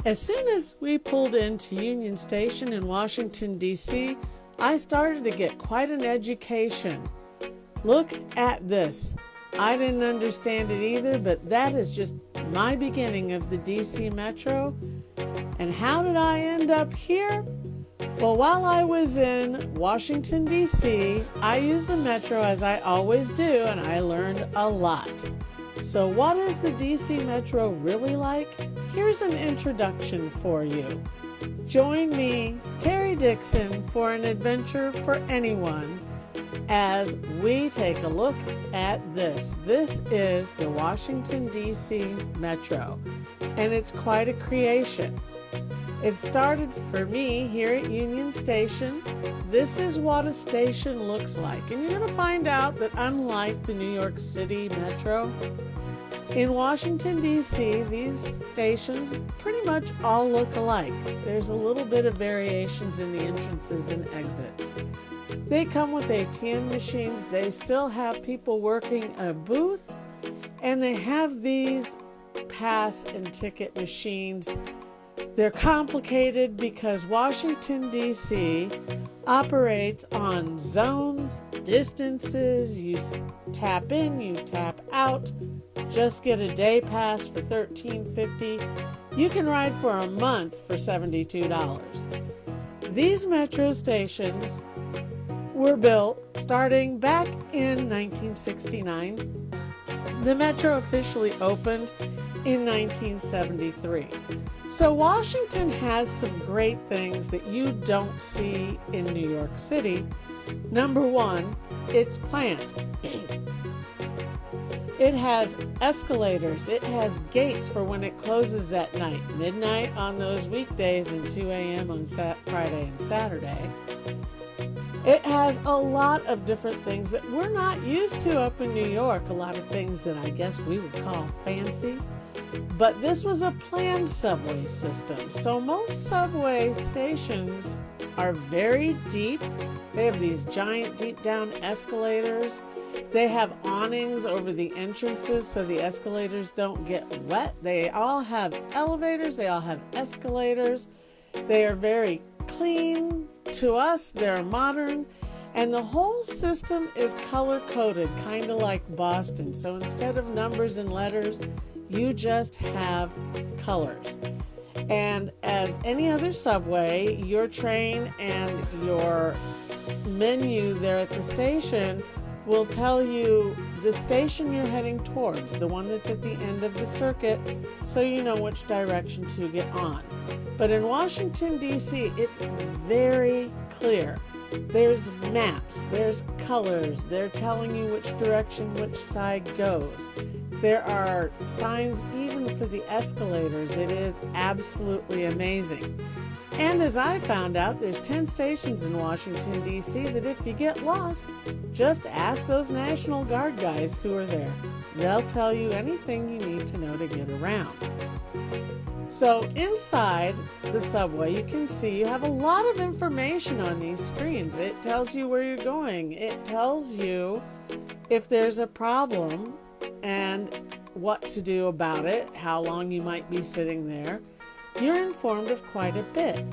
As soon as we pulled into Union Station in Washington, D.C., I started to get quite an education. Look at this. I didn't understand it either, but that is just my beginning of the D.C. Metro. And how did I end up here? Well, while I was in Washington, D.C., I used the Metro as I always do, and I learned a lot. So what is the D.C. Metro really like? Here's an introduction for you. Join me, Terry Dixon, for an adventure for anyone as we take a look at this. This is the Washington, D.C. Metro, and it's quite a creation. It started for me here at Union Station. This is what a station looks like, and you're going to find out that unlike the New York City Metro, in Washington, D.C., these stations pretty much all look alike. There's a little bit of variations in the entrances and exits. They come with ATM machines. They still have people working a booth, and they have these pass and ticket machines. They're complicated because Washington, D.C. operates on zones, distances. You tap in, you tap out. Just get a day pass for $13.50. You can ride for a month for $72. These metro stations were built starting back in 1969. The metro officially opened in 1973. So Washington has some great things that you don't see in New York City. Number one, it's planned. It has escalators. It has gates for when it closes at night, midnight on those weekdays and 2 a.m. on Friday and Saturday. It has a lot of different things that we're not used to up in New York, a lot of things that I guess we would call fancy. But this was a planned subway system. So most subway stations are very deep. They have these giant deep down escalators. They have awnings over the entrances so the escalators don't get wet. They all have elevators. They all have escalators. They are very clean. To us, they're modern. And the whole system is color-coded, kind of like Boston. So instead of numbers and letters, you just have colors. And as any other subway, your train and your menu there at the station will tell you the station you're heading towards, the one that's at the end of the circuit, so you know which direction to get on. But in Washington, D.C., it's very clear. There's maps, there's colors, they're telling you which direction which side goes. There are signs even for the escalators. It is absolutely amazing. And as I found out, there's 10 stations in Washington, D.C. that if you get lost, just ask those National Guard guys who are there. They'll tell you anything you need to know to get around. So inside the subway, you can see you have a lot of information on these screens. It tells you where you're going. It tells you if there's a problem and what to do about it, how long you might be sitting there. You're informed of quite a bit.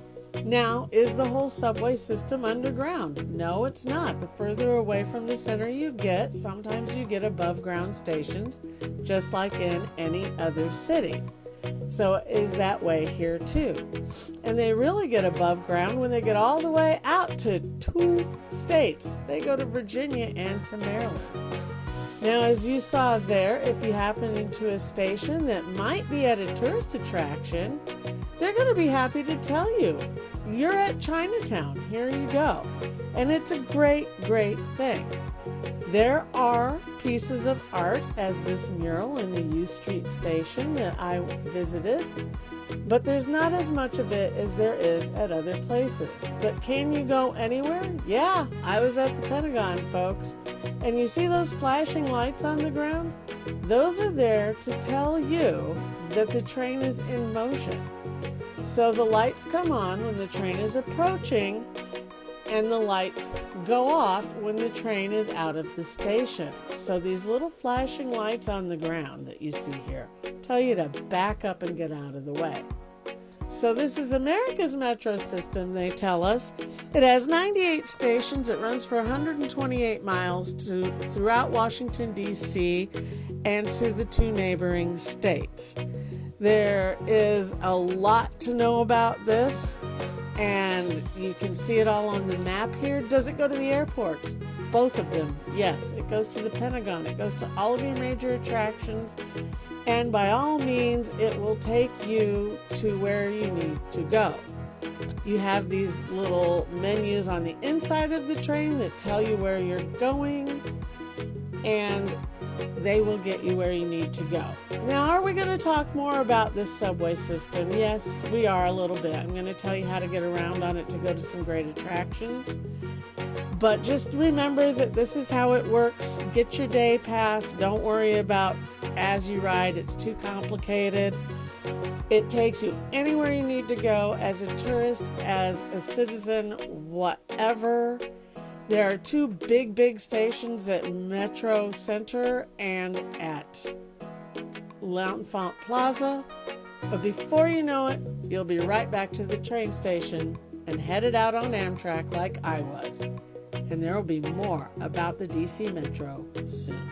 Now, is the whole subway system underground? No, it's not. The further away from the center you get, sometimes you get above ground stations, just like in any other city. So it is that way here too. And they really get above ground when they get all the way out to 2 states. They go to Virginia and to Maryland. Now, as you saw there, if you happen into a station that might be at a tourist attraction, they're going to be happy to tell you, you're at Chinatown, here you go. And it's a great, great thing. There are pieces of art, as this mural in the U Street station that I visited, but there's not as much of it as there is at other places. But can you go anywhere? Yeah, I was at the Pentagon, folks. And you see those flashing lights on the ground? Those are there to tell you that the train is in motion. So the lights come on when the train is approaching, and the lights go off when the train is out of the station. So these little flashing lights on the ground that you see here tell you to back up and get out of the way. So this is America's metro system, they tell us. It has 98 stations. It runs for 128 miles throughout Washington, D.C., and to the 2 neighboring states. There is a lot to know about this, and you can see it all on the map here. Does it go to the airports? Both of them, yes. It goes to the Pentagon. It goes to all of your major attractions. And by all means, it will take you to where you need to go. You have these little menus on the inside of the train that tell you where you're going, and they will get you where you need to go. Now, are we going to talk more about this subway system? Yes, we are a little bit. I'm going to tell you how to get around on it to go to some great attractions. But just remember that this is how it works. Get your day pass. Don't worry about as you ride. It's too complicated. It takes you anywhere you need to go as a tourist, as a citizen, whatever. There are 2 big stations at Metro Center and at L'Enfant Plaza. But before you know it, you'll be right back to the train station and headed out on Amtrak like I was. And there will be more about the DC Metro soon.